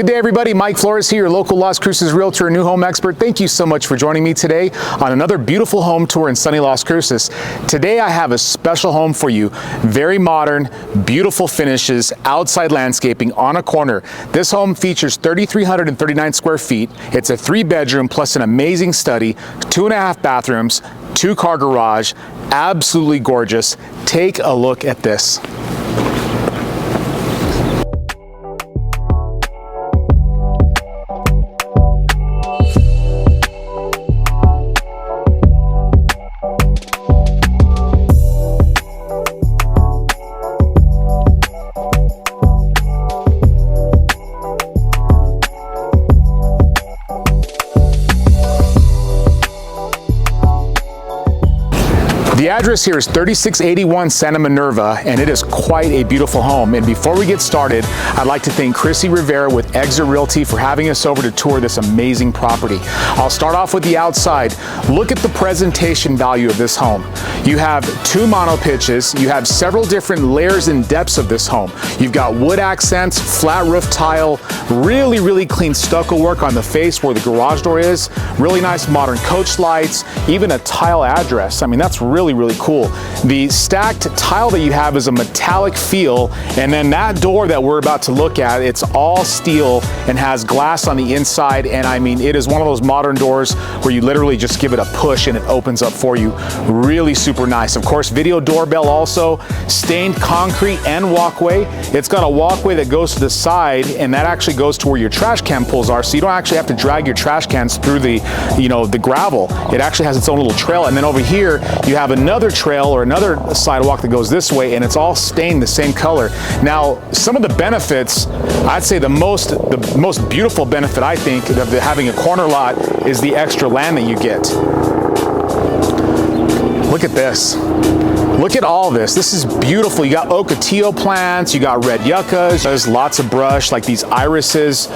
Good day, everybody. Mike Flores here, local Las Cruces realtor and new home expert. Thank you so much for joining me today on another beautiful home tour in sunny Las Cruces. Today I have a special home for you. Very modern, beautiful finishes, outside landscaping on a corner. This home features 3,339 square feet. It's a 3-bedroom plus an amazing study, 2.5 bathrooms, 2-car garage, absolutely gorgeous. Take a look at this. The address here is 3681 Santa Minerva, and it is quite a beautiful home. And before we get started, I'd like to thank Crissi Rivera with Exit Realty for having us over to tour this amazing property. I'll start off with the outside. Look at the presentation value of this home. You have 2 mono pitches. You have several different layers and depths of this home. You've got wood accents, flat roof tile, really clean stucco work on the face where the garage door is, really nice modern coach lights, even a tile address. I mean, that's really cool. The stacked tile that you have is a metallic feel, and then that door that we're about to look at, it's all steel and has glass on the inside, and I mean, it is one of those modern doors where you literally just give it a push and it opens up for you. Really super nice. Of course, video doorbell also, stained concrete and walkway. It's got a walkway that goes to the side, and that actually goes to where your trash can pulls are, so you don't actually have to drag your trash cans through the, the gravel. It actually has its own little trail, and then over here you have another trail or another sidewalk that goes this way, and it's all stained the same color. Now, some of the benefits, I'd say the most beautiful benefit I think of having a corner lot is the extra land that you get. Look at this. Look at all this. This is beautiful. You got ocotillo plants, you got red yuccas, there's lots of brush, like these irises.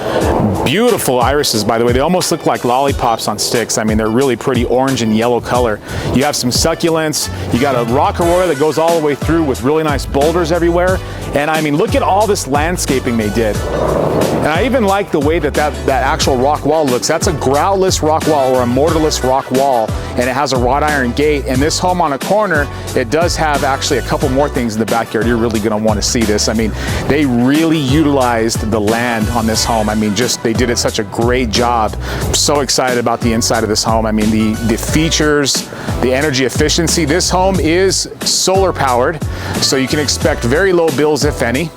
Beautiful irises, by the way. They almost look like lollipops on sticks. I mean, they're really pretty orange and yellow color. You have some succulents. You got a rock arroyo that goes all the way through with really nice boulders everywhere. And I mean, look at all this landscaping they did. And I even like the way that actual rock wall looks. That's a groutless rock wall or a mortarless rock wall, and it has a wrought iron gate. And this home on a corner, it does have actually a couple more things in the backyard. You're really gonna wanna see this. I mean, they really utilized the land on this home. I mean, they did it such a great job. I'm so excited about the inside of this home. I mean, the features, the energy efficiency. This home is solar powered, so you can expect very low bills, if any.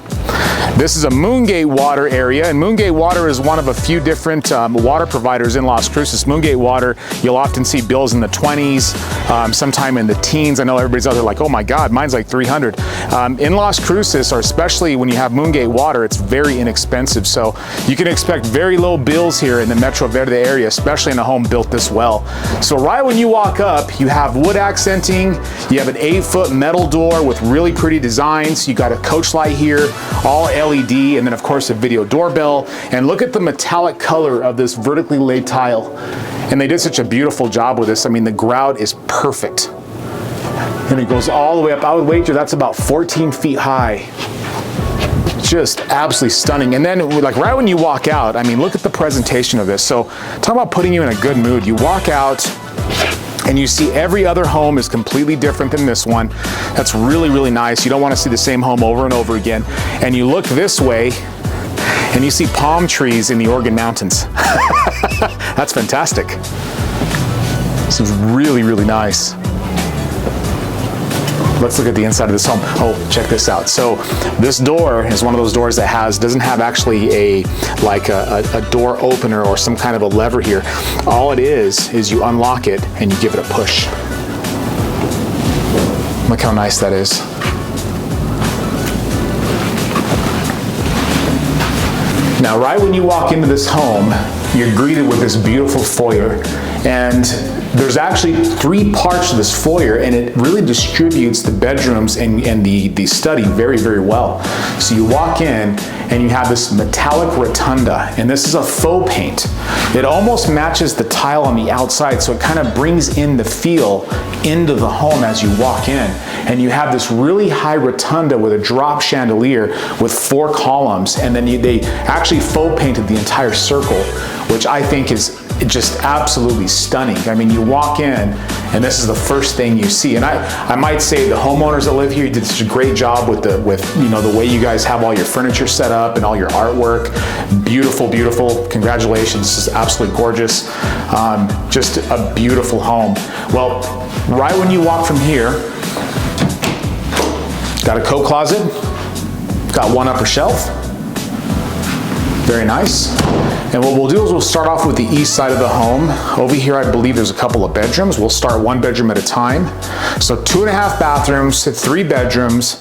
This is a Moongate Water area, and Moongate Water is one of a few different water providers in Las Cruces. Moongate Water, you'll often see bills in the 20s, sometime in the teens. I know everybody's out there like, oh my God, mine's like 300. In Las Cruces, or especially when you have Moongate Water, it's very inexpensive. So you can expect very low bills here in the Metro Verde area, especially in a home built this well. So right when you walk up, you have wood accenting, you have an 8-foot metal door with really pretty designs. You got a coach light here, all LED, and then of course a video doorbell. And look at the metallic color of this vertically laid tile. And they did such a beautiful job with this. I mean, the grout is perfect. And it goes all the way up. I would wager that's about 14 feet high. Just absolutely stunning. And then like right when you walk out, I mean, look at the presentation of this. So talk about putting you in a good mood. You walk out and you see every other home is completely different than this one. That's really nice. You don't want to see the same home over and over again. And you look this way and you see palm trees in the Oregon Mountains. That's fantastic. This is really nice. Let's look at the inside of this home. Oh, check this out. So this door is one of those doors that doesn't have actually a door opener or some kind of a lever here. All it is you unlock it and you give it a push. Look how nice that is. Now, right when you walk into this home, you're greeted with this beautiful foyer. And there's actually 3 parts to this foyer, and it really distributes the bedrooms and the study very, very well. So you walk in and you have this metallic rotunda, and this is a faux paint. It almost matches the tile on the outside, so it kind of brings in the feel into the home as you walk in. And you have this really high rotunda with a drop chandelier with 4 columns, and then they actually faux painted the entire circle, which I think is just absolutely stunning. I mean, you walk in and this is the first thing you see. And I might say the homeowners that live here, you did such a great job with you know, the way you guys have all your furniture set up and all your artwork. Beautiful, beautiful. Congratulations. This is absolutely gorgeous. Just a beautiful home. Well, right when you walk from here, got a coat closet, got 1 upper shelf. Very nice. And what we'll do is we'll start off with the east side of the home. Over here, I believe there's a couple of bedrooms. We'll start 1 bedroom at a time. So 2.5 bathrooms, 3 bedrooms.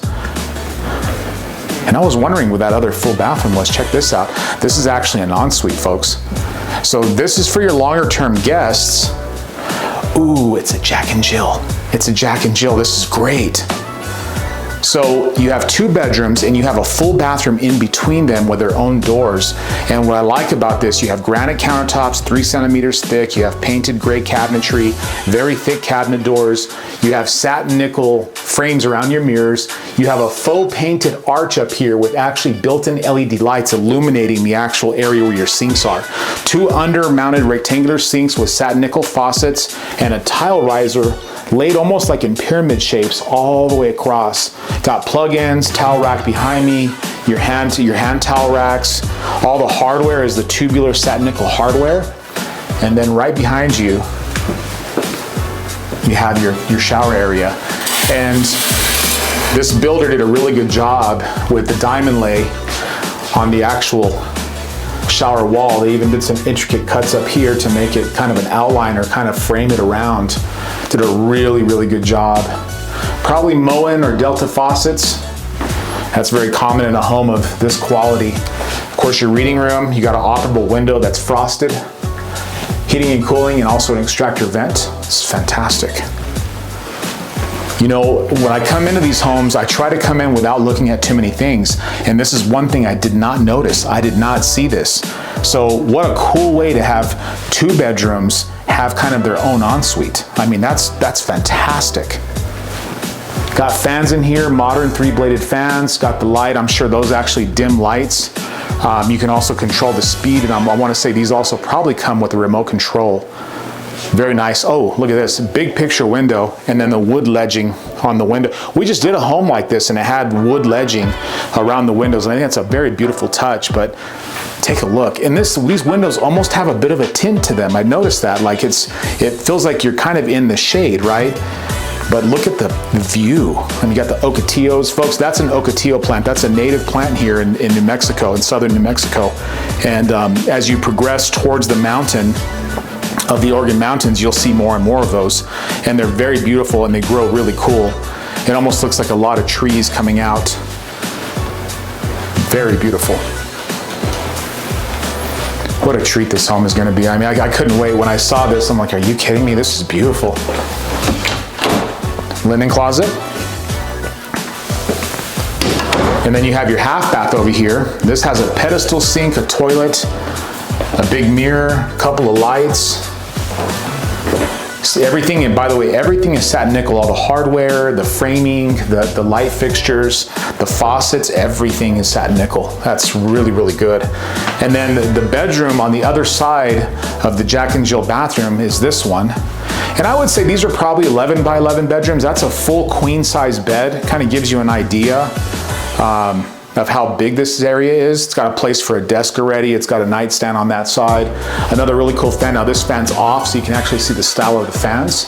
And I was wondering where that other full bathroom was. Check this out. This is actually an ensuite, folks. So this is for your longer term guests. Ooh, it's a Jack and Jill. It's a Jack and Jill. This is great. So you have 2 bedrooms and you have a full bathroom in between them with their own doors. And what I like about this, you have granite countertops, 3 centimeters thick. You have painted gray cabinetry, very thick cabinet doors. You have satin nickel frames around your mirrors. You have a faux painted arch up here with actually built-in LED lights illuminating the actual area where your sinks are. 2 under-mounted rectangular sinks with satin nickel faucets and a tile riser laid almost like in pyramid shapes all the way across. Got plug-ins, towel rack behind me, your hand towel racks. All the hardware is the tubular satin nickel hardware. And then right behind you, you have your shower area. And this builder did a really good job with the diamond lay on the actual shower wall. They even did some intricate cuts up here to make it kind of an outline or kind of frame it around. Did a really, really good job. Probably Moen or Delta faucets. That's very common in a home of this quality. Of course, your reading room, you got an operable window that's frosted, heating and cooling, and also an extractor vent. It's fantastic. You know, when I come into these homes, I try to come in without looking at too many things. And this is one thing I did not notice. I did not see this. So what a cool way to have 2 bedrooms have kind of their own ensuite. I mean, that's fantastic. Got fans in here, modern 3-bladed fans. Got the light, I'm sure those actually dim lights. You can also control the speed, and I want to say these also probably come with a remote control. Very nice. Oh, look at this, big picture window, and then the wood ledging on the window. We just did a home like this and it had wood ledging around the windows, and I think that's a very beautiful touch. But take a look. And these windows almost have a bit of a tint to them. I noticed that, like it feels like you're kind of in the shade, right? But look at the view. And you got the ocotillos, folks. That's an ocotillo plant. That's a native plant here in New Mexico, in southern New Mexico. And as you progress towards the mountain of the Oregon Mountains, you'll see more and more of those. And they're very beautiful and they grow really cool. It almost looks like a lot of trees coming out. Very beautiful. What a treat this home is going to be. I mean, I couldn't wait. When I saw this, I'm like, are you kidding me? This is beautiful. Linen closet. And then you have your half bath over here. This has a pedestal sink, a toilet, a big mirror, a couple of lights. So everything, and by the way, everything is satin nickel. All the hardware, the framing, the light fixtures, the faucets, everything is satin nickel. That's really, really good. And then the bedroom on the other side of the Jack and Jill bathroom is this one. And I would say these are probably 11 by 11 bedrooms. That's a full queen size bed. Kind of gives you an idea of how big this area is. It's got a place for a desk already. It's got a nightstand on that side. Another really cool fan. Now this fan's off, so you can actually see the style of the fans.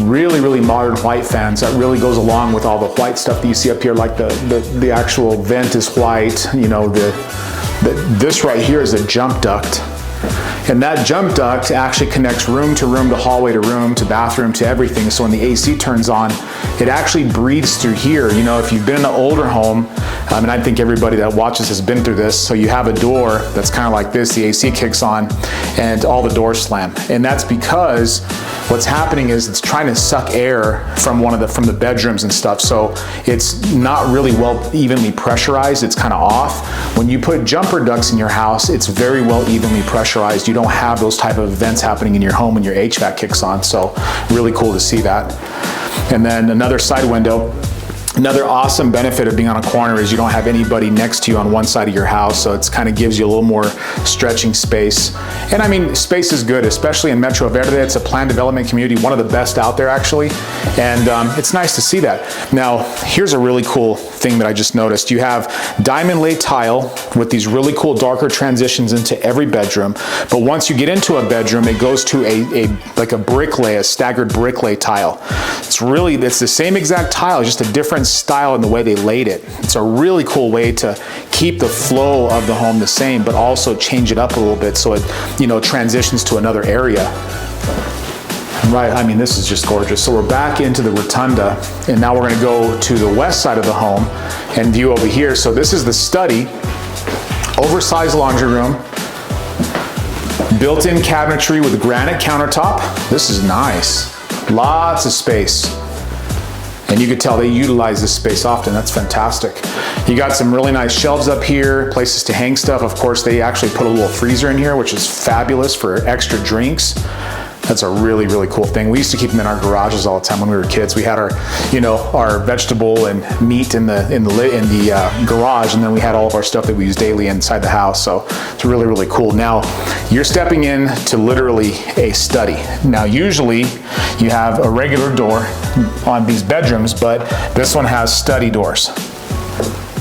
Really, really modern white fans. That really goes along with all the white stuff that you see up here, like the actual vent is white. You know, this right here is a jump duct. And that jump duct actually connects room to hallway to room to bathroom to everything. So when the AC turns on, it actually breathes through here. You know, if you've been in an older home, and I think everybody that watches has been through this, so you have a door that's kind of like this, the AC kicks on, and all the doors slam. And that's because what's happening is it's trying to suck air from from the bedrooms and stuff, so it's not really well evenly pressurized. It's kind of off. When you put jumper ducts in your house, it's very well evenly pressurized. You don't have those type of events happening in your home when your HVAC kicks on, so really cool to see that. And then another side window. Another awesome benefit of being on a corner is you don't have anybody next to you on one side of your house, so it kind of gives you a little more stretching space. And I mean, space is good, especially in Metro Verde. It's a planned development community, one of the best out there actually, and it's nice to see that. Now, here's a really cool thing that I just noticed. You have diamond lay tile with these really cool darker transitions into every bedroom, but once you get into a bedroom, it goes to like a brick lay, a staggered brick lay tile. It's the same exact tile, just a different style in the way they laid it. It's a really cool way to keep the flow of the home the same, but also change it up a little bit so it, you know, transitions to another area. Right, I mean, this is just gorgeous. So we're back into the rotunda, and now we're gonna go to the west side of the home and view over here. So this is the study, oversized laundry room, built-in cabinetry with granite countertop. This is nice, lots of space. And you could tell they utilize this space often. That's fantastic. You got some really nice shelves up here, places to hang stuff. Of course, they actually put a little freezer in here, which is fabulous for extra drinks. That's a really, really cool thing. We used to keep them in our garages all the time when we were kids. We had our, you know, our vegetable and meat in the garage, and then we had all of our stuff that we use daily inside the house. So it's really, really cool. Now, you're stepping in to literally a study. Now, usually you have a regular door on these bedrooms, but this one has study doors.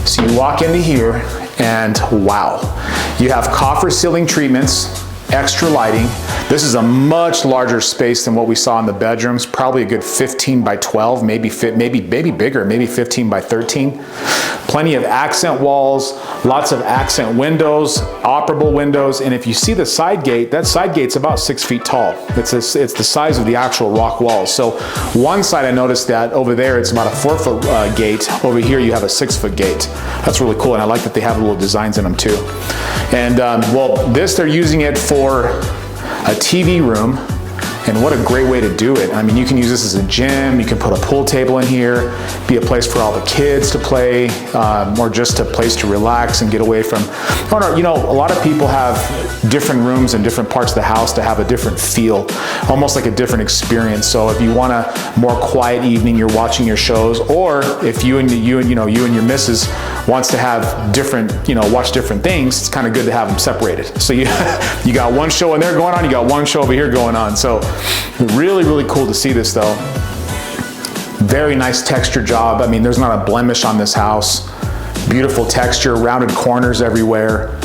So you walk into here and wow, you have coffer ceiling treatments, extra lighting. This is a much larger space than what we saw in the bedrooms, probably a good 15 by 12, maybe bigger, maybe 15 by 13. Plenty of accent walls, lots of accent windows, operable windows, and if you see the side gate, that side gate's about 6 feet tall. It's the size of the actual rock walls. So one side I noticed that over there it's about a 4-foot gate. Over here you have a 6-foot gate. That's really cool, and I like that they have little designs in them too. And well, they're using it for a TV room, and what a great way to do it. I mean, you can use this as a gym, you can put a pool table in here, be a place for all the kids to play, or just a place to relax and get away from, you know, a lot of people have different rooms in different parts of the house to have a different feel, almost like a different experience. So if you want a more quiet evening, you're watching your shows, or if you and your missus wants to have different, watch different things, it's kind of good to have them separated. So you got one show in there going on, you got one show over here going on. So really, really cool to see this though. Very nice texture job. I mean, there's not a blemish on this house. Beautiful texture, rounded corners everywhere.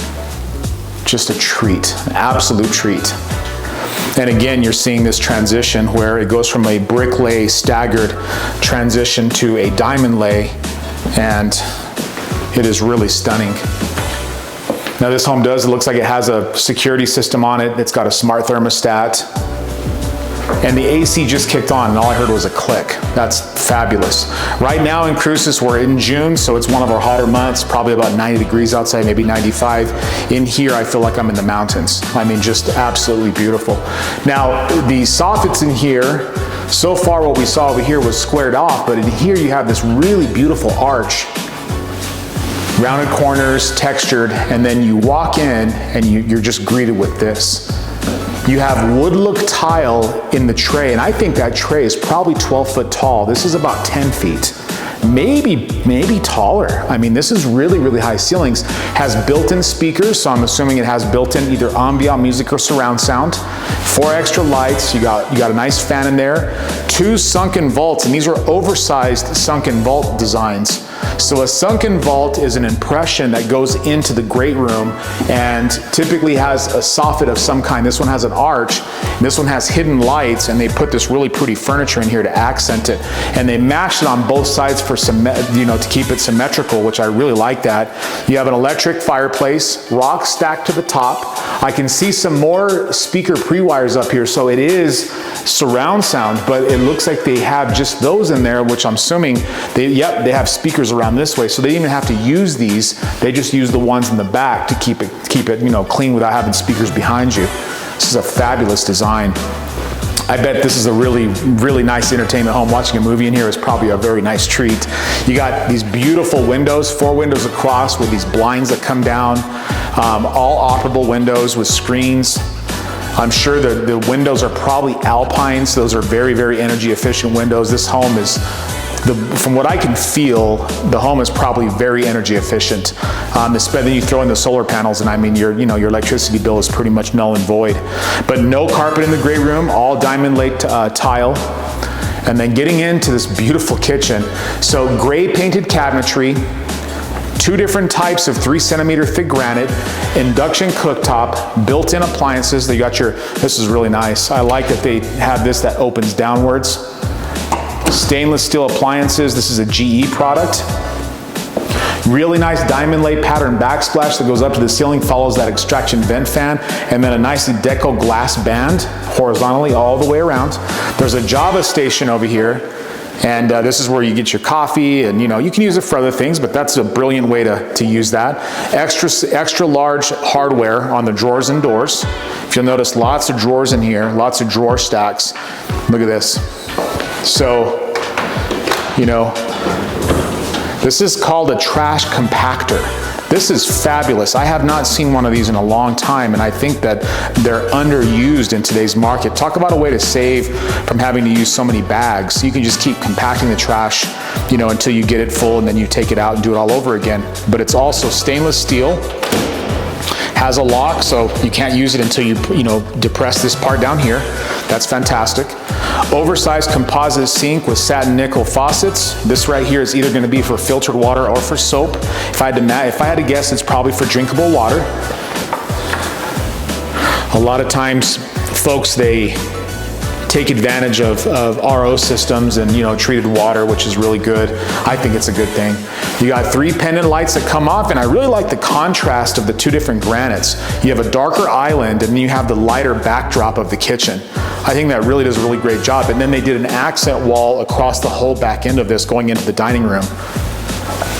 Just a treat, an absolute treat. And again, you're seeing this transition where it goes from a brick lay staggered transition to a diamond lay, and it is really stunning. Now this home it looks like it has a security system on it. It's got a smart thermostat. And the AC just kicked on and all I heard was a click. That's fabulous. Right now in Cruces, we're in June, so it's one of our hotter months, probably about 90 degrees outside, maybe 95. In here, I feel like I'm in the mountains. I mean, just absolutely beautiful. Now, the soffits in here, so far what we saw over here was squared off, but in here you have this really beautiful arch. Rounded corners, textured, and then you walk in and you're just greeted with this. You have wood look tile in the tray, and I think that tray is probably 12 foot tall. This is about 10 feet, maybe taller. I mean, this is really, really high ceilings. Has built-in speakers, so I'm assuming it has built-in either ambient music or surround sound. 4 extra lights, you got a nice fan in there. 2 sunken vaults, and these are oversized sunken vault designs. So a sunken vault is an impression that goes into the great room and typically has a soffit of some kind. This one has an arch, this one has hidden lights, and they put this really pretty furniture in here to accent it. And they matched it on both sides for some, to keep it symmetrical, which I really like that. You have an electric fireplace, rock stacked to the top. I can see some more speaker pre-wires up here, so it is surround sound, but it looks like they have just those in there, which I'm assuming they have speakers around this way, so they didn't even have to use these. They just use the ones in the back to keep it clean without having speakers behind you. This is a fabulous design. I bet this is a really, really nice entertainment home. Watching a movie in here is probably a very nice treat. You got these beautiful windows, 4 windows across with these blinds that come down, all operable windows with screens. I'm sure the windows are probably Alpines. Those are very, very energy efficient windows. This home is, from what I can feel, the home is probably very energy efficient. Then you throw in the solar panels, and I mean, your electricity bill is pretty much null and void. But no carpet in the great room, all diamond lake tile. And then getting into this beautiful kitchen. So gray painted cabinetry, 2 different types of 3 centimeter thick granite, induction cooktop, built-in appliances. They got this is really nice. I like that they have this that opens downwards. Stainless steel appliances. This is a GE product. Really nice diamond lay pattern backsplash that goes up to the ceiling, follows that extraction vent fan, and then a nicely deco glass band horizontally all the way around. There's a Java station over here, and this is where you get your coffee, and you can use it for other things, but that's a brilliant way to use that. Extra large hardware on the drawers and doors. If you'll notice, lots of drawers in here, lots of drawer stacks. Look at this. So, this is called a trash compactor. This is fabulous. I have not seen one of these in a long time, and I think that they're underused in today's market. Talk about a way to save from having to use so many bags. You can just keep compacting the trash, until you get it full, and then you take it out and do it all over again. But it's also stainless steel, has a lock, so you can't use it until you depress this part down here. That's fantastic. Oversized composite sink with satin nickel faucets. This right here is either going to be for filtered water or for soap. If I had to guess, it's probably for drinkable water. A lot of times, folks, they take advantage of RO systems and treated water, which is really good. I think it's a good thing. You got 3 pendant lights that come off, and I really like the contrast of the 2 different granites. You have a darker island, and then you have the lighter backdrop of the kitchen. I think that really does a really great job. And then they did an accent wall across the whole back end of this going into the dining room.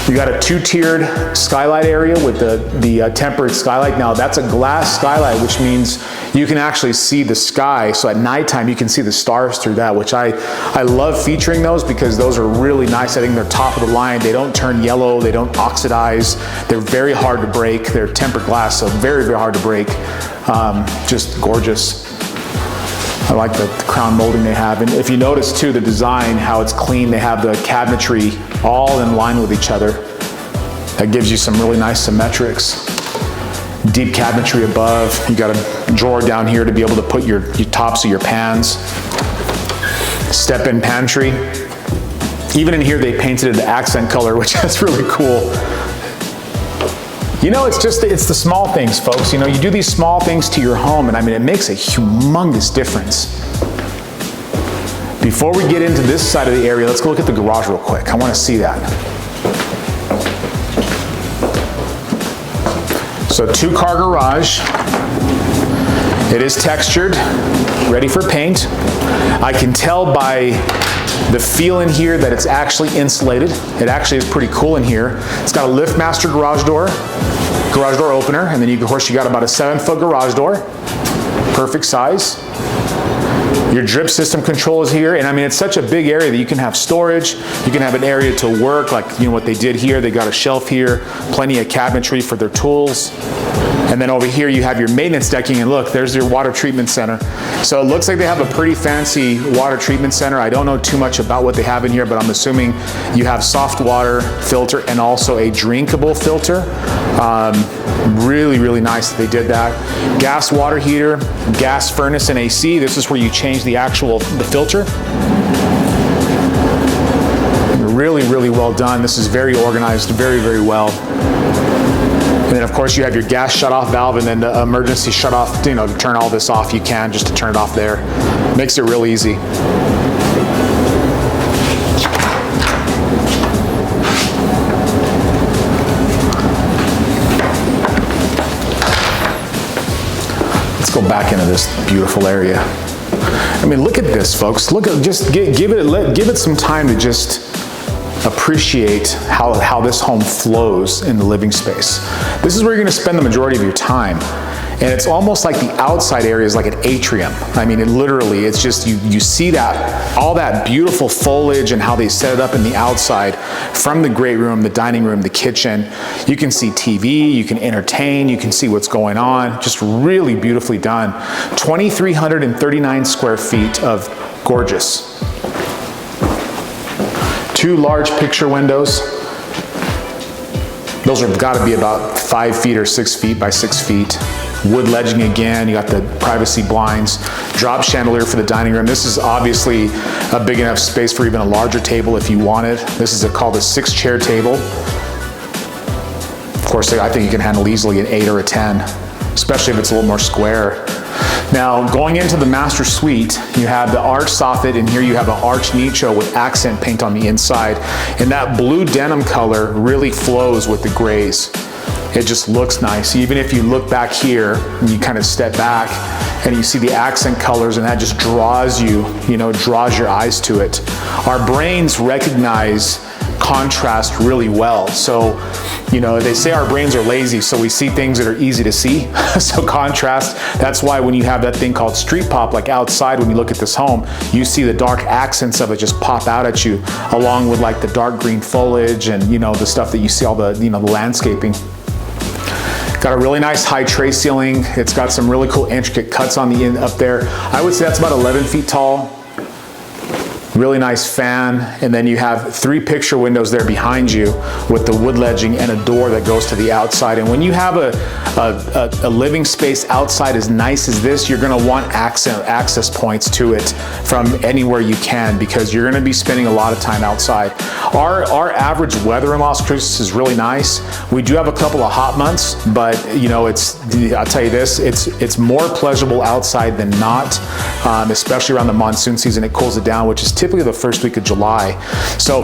You got a 2-tiered skylight area with the tempered skylight. Now that's a glass skylight, which means you can actually see the sky. So at nighttime, you can see the stars through that, which I love featuring those because those are really nice. I think they're top of the line. They don't turn yellow. They don't oxidize. They're very hard to break. They're tempered glass, so very, very hard to break. Just gorgeous. I like the crown molding they have. And if you notice too, the design, how it's clean, they have the cabinetry all in line with each other. That gives you some really nice symmetrics. Deep cabinetry above. You got a drawer down here to be able to put your tops of your pans. Step-in pantry. Even in here, they painted it an accent color, which is really cool. It's the small things, folks. You do these small things to your home, and I mean, it makes a humongous difference. Before we get into this side of the area, let's go look at the garage real quick. I want to see that. So 2-car garage. It is textured, ready for paint. I can tell by the feel in here that it's actually insulated. It actually is pretty cool in here. It's got a LiftMaster garage door opener, and then of course you got about a 7-foot garage door. Perfect size. Your drip system control is here, and I mean, it's such a big area that you can have storage, you can have an area to work, like what they did here. They got a shelf here, plenty of cabinetry for their tools. And then over here you have your maintenance decking, and look, there's your water treatment center. So it looks like they have a pretty fancy water treatment center. I don't know too much about what they have in here, but I'm assuming you have soft water filter and also a drinkable filter. Really, really nice that they did that. Gas water heater, gas furnace, and AC. This is where you change the filter. Really, really, really well done. This is very organized, very, very well. And then of course you have your gas shut-off valve and then the emergency shut-off, you know, to turn all this off, you can just to turn it off there. Makes it real easy. Let's go back into this beautiful area. I mean, look at this, folks. Look at, just give it some time to just appreciate how this home flows in the living space. This is where you're going to spend the majority of your time. And it's almost like the outside area is like an atrium. I mean, it's just, you see that, all that beautiful foliage and how they set it up in the outside from the great room, the dining room, the kitchen. You can see TV, you can entertain, you can see what's going on. Just really beautifully done. 2,339 square feet of gorgeous. 2 large picture windows. Those have got to be about 5 feet or 6 feet by 6 feet. Wood ledging again, you got the privacy blinds, drop chandelier for the dining room. This is obviously a big enough space for even a larger table if you wanted. This is called a 6-chair table. Of course, I think you can handle easily an 8 or a 10, especially if it's a little more square. Now, going into the master suite, you have the arch soffit, and here you have an arch nicho with accent paint on the inside. And that blue denim color really flows with the grays. It just looks nice. Even if you look back here and you kind of step back and you see the accent colors, and that just draws you, draws your eyes to it. Our brains recognize contrast really well. So, they say our brains are lazy, so we see things that are easy to see. So contrast, that's why when you have that thing called street pop, like outside when you look at this home, you see the dark accents of it just pop out at you, along with like the dark green foliage and the stuff that you see, all the the landscaping. Got a really nice high tray ceiling. It's got some really cool intricate cuts on the end up there. I would say that's about 11 feet tall. Really nice fan, and then you have 3 picture windows there behind you with the wood ledging and a door that goes to the outside. And when you have a living space outside as nice as this, you're gonna want access points to it from anywhere you can, because you're gonna be spending a lot of time outside. Our average weather in Las Cruces is really nice. We do have a couple of hot months, but I'll tell you this, it's more pleasurable outside than not, especially around the monsoon season. It cools it down, which is typically the first week of July. So,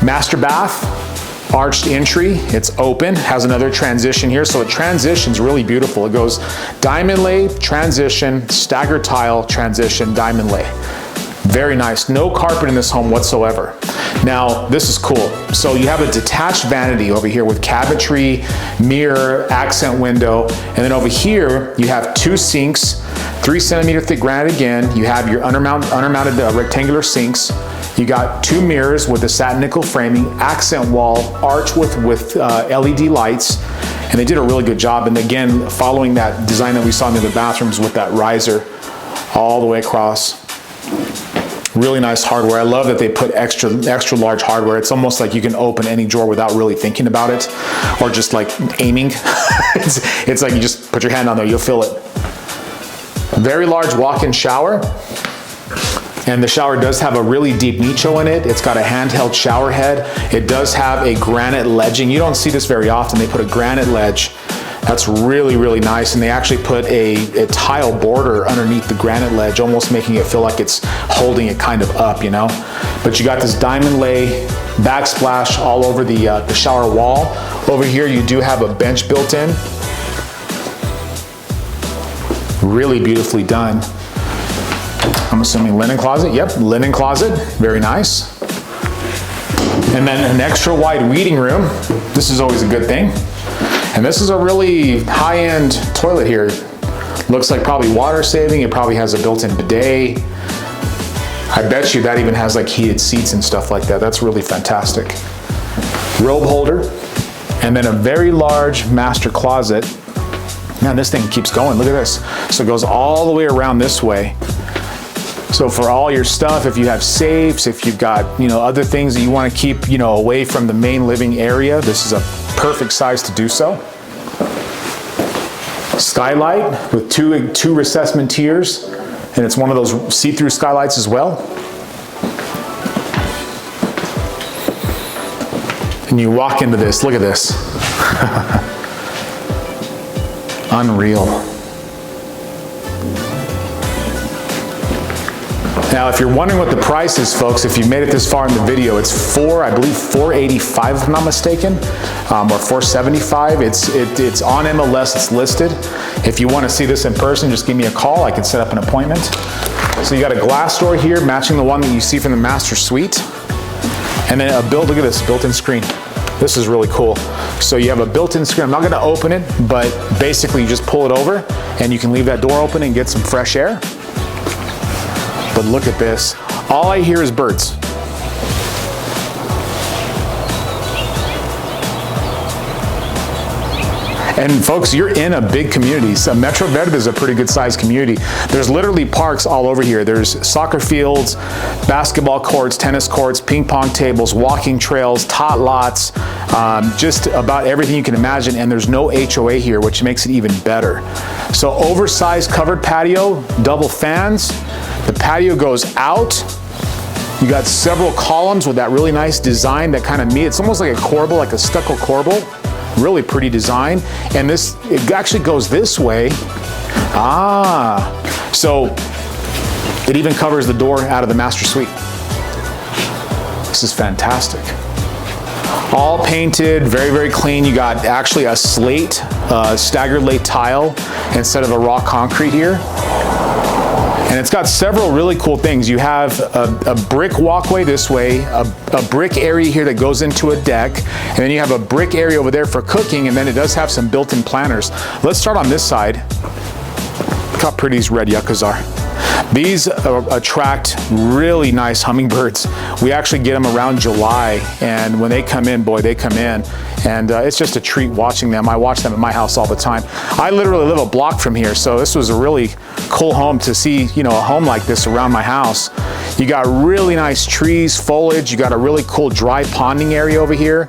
master bath, arched entry, it's open, has another transition here. So it transitions really beautiful. It goes diamond lay, transition, stagger tile, transition, diamond lay. Very nice. No carpet in this home whatsoever. Now, this is cool. So you have a detached vanity over here with cabinetry, mirror, accent window, and then over here you have 2 sinks, 3 centimeter thick granite again. You have your undermounted rectangular sinks. You got 2 mirrors with the satin nickel framing, accent wall, arch with LED lights, and they did a really good job. And again, following that design that we saw in the other bathrooms with that riser all the way across. Really nice hardware. I love that they put extra large hardware. It's almost like you can open any drawer without really thinking about it, or just like aiming. it's like you just put your hand on there, you'll feel it. Very large walk-in shower. And the shower does have a really deep nicho in it. It's got a handheld shower head. It does have a granite ledging. You don't see this very often. They put a granite ledge. That's really, really nice. And they actually put a tile border underneath the granite ledge, almost making it feel like it's holding it kind of up, But you got this diamond lay backsplash all over the shower wall. Over here, you do have a bench built in. Really beautifully done. I'm assuming linen closet. Yep, linen closet. Very nice. And then an extra wide reading room. This is always a good thing. And this is a really high-end toilet here. Looks like probably water saving. It probably has a built-in bidet. I bet you that even has like heated seats and stuff like that. That's really fantastic. Robe holder. And then a very large master closet. Man, this thing keeps going. Look at this. So it goes all the way around this way. So for all your stuff, if you have safes, if you've got, other things that you want to keep, away from the main living area, this is a perfect size to do so. Skylight with two recessment tiers, and it's one of those see-through skylights as well. And you walk into this, look at this. Unreal. Now, if you're wondering what the price is, folks, if you've made it this far in the video, it's I believe $485 if I'm not mistaken, or $475. It's on MLS, it's listed. If you want to see this in person, just give me a call. I can set up an appointment. So you got a glass door here, matching the one that you see from the master suite. And then look at this, built-in screen. This is really cool. So you have a built-in screen. I'm not gonna open it, but basically you just pull it over and you can leave that door open and get some fresh air. But look at this. All I hear is birds. And folks, you're in a big community. So Metro Verde is a pretty good sized community. There's literally parks all over here. There's soccer fields, basketball courts, tennis courts, ping pong tables, walking trails, tot lots, just about everything you can imagine. And there's no HOA here, which makes it even better. So oversized covered patio, double fans. The patio goes out. You got several columns with that really nice design that kind of it's almost like a corbel, like a stucco corbel. Really pretty design. And it actually goes this way. So it even covers the door out of the master suite. This is fantastic. All painted, very, very clean. You got actually a slate, staggered late tile instead of a raw concrete here. And it's got several really cool things. You have a brick walkway this way, a brick area here that goes into a deck, and then you have a brick area over there for cooking, and then it does have some built-in planters. Let's start on this side. Look how pretty these red yuccas are. These attract really nice hummingbirds. We actually get them around July, and when they come in, boy, they come in. And it's just a treat watching them. I watch them at my house all the time. I literally live a block from here, so this was a really cool home to see, a home like this around my house. You got really nice trees, foliage. You got a really cool dry ponding area over here.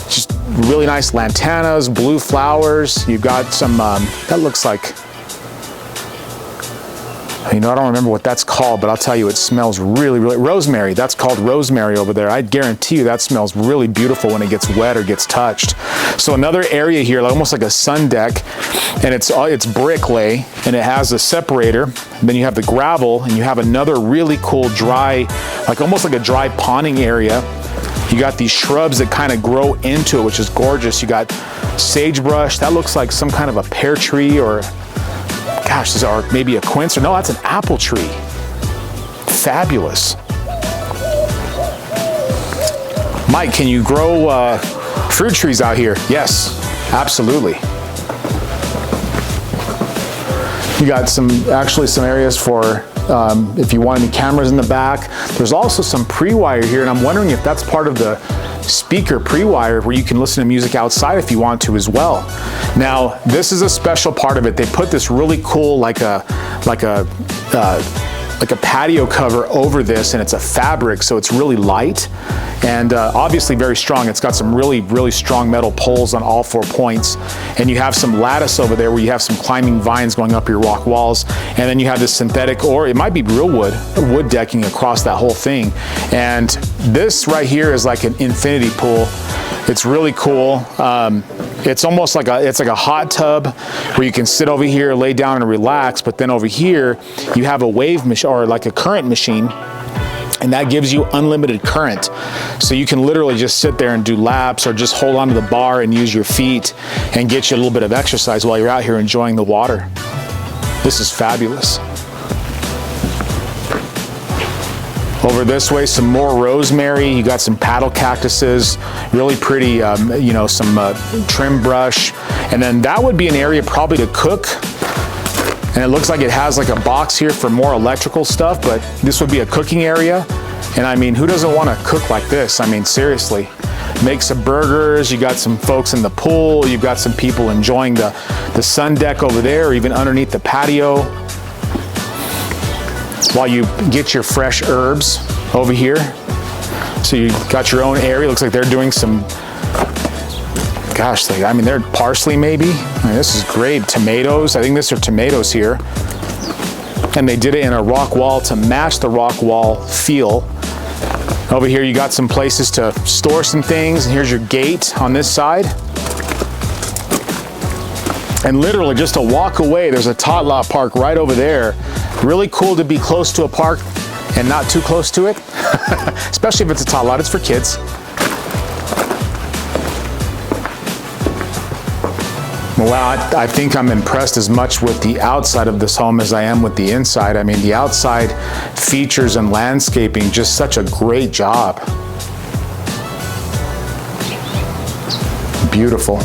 Just really nice lantanas, blue flowers. You've got some, that looks like, I don't remember what that's called, but I'll tell you, it smells really, really, rosemary. That's called rosemary over there. I guarantee you that smells really beautiful when it gets wet or gets touched. So another area here, almost like a sun deck, and it's brick lay, and it has a separator. Then you have the gravel, and you have another really cool dry, almost like a dry ponding area. You got these shrubs that kind of grow into it, which is gorgeous. You got sagebrush. That looks like some kind of a pear tree or gosh, or maybe a quince, or no, that's an apple tree. Fabulous. Mike, can you grow fruit trees out here? Yes, absolutely. You got some areas for if you want any cameras in the back. There's also some pre-wire here, and I'm wondering if that's part of the speaker pre-wire where you can listen to music outside if you want to as well. Now, this is a special part of it. They put this really cool, like a patio cover over this, and it's a fabric, so it's really light and obviously very strong. It's got some really, really strong metal poles on all 4 points, and you have some lattice over there where you have some climbing vines going up your rock walls, and then you have this synthetic, or it might be real wood decking across that whole thing. And this right here is like an infinity pool. It's really cool. It's almost like a hot tub where you can sit over here, lay down and relax, but then over here you have a wave machine, or like a current machine, and that gives you unlimited current. So you can literally just sit there and do laps, or just hold onto the bar and use your feet and get you a little bit of exercise while you're out here enjoying the water. This is fabulous. Over this way, some more rosemary. You got some paddle cactuses, really pretty, some trim brush. And then that would be an area probably to cook. And it looks like it has like a box here for more electrical stuff, but this would be a cooking area. And I mean, who doesn't want to cook like this? I mean, seriously. Make some burgers. You got some folks in the pool. You've got some people enjoying the sun deck over there, or even underneath the patio, while you get your fresh herbs over here. So you got your own area. Looks like they're doing some, gosh, they're parsley maybe. This is great. Tomatoes. I think these are tomatoes here. And they did it in a rock wall to match the rock wall feel. Over here, you got some places to store some things, and here's your gate on this side. And literally just a walk away, there's a tot lot park right over there. Really cool to be close to a park and not too close to it, especially if it's a tot lot, it's for kids. Wow, I think I'm impressed as much with the outside of this home as I am with the inside. I mean, the outside features and landscaping, just such a great job. Beautiful.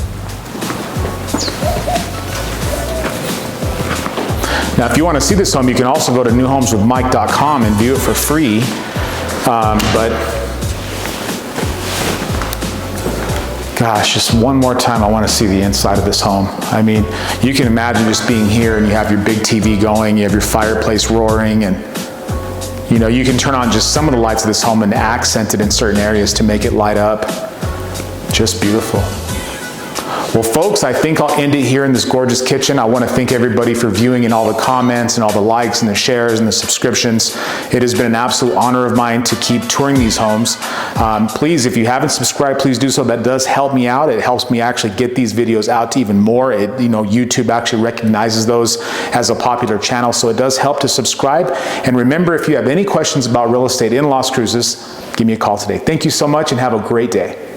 Now, if you want to see this home, you can also go to newhomeswithmike.com and view it for free. Gosh, just one more time, I want to see the inside of this home. I mean, you can imagine just being here and you have your big TV going, you have your fireplace roaring, and you know, you can turn on just some of the lights of this home and accent it in certain areas to make it light up. Just beautiful. Well, folks, I think I'll end it here in this gorgeous kitchen. I want to thank everybody for viewing and all the comments and all the likes and the shares and the subscriptions. It has been an absolute honor of mine to keep touring these homes. Please, if you haven't subscribed, please do so. That does help me out. It helps me actually get these videos out to even more. YouTube actually recognizes those as a popular channel, so it does help to subscribe. And remember, if you have any questions about real estate in Las Cruces, give me a call today. Thank you so much and have a great day.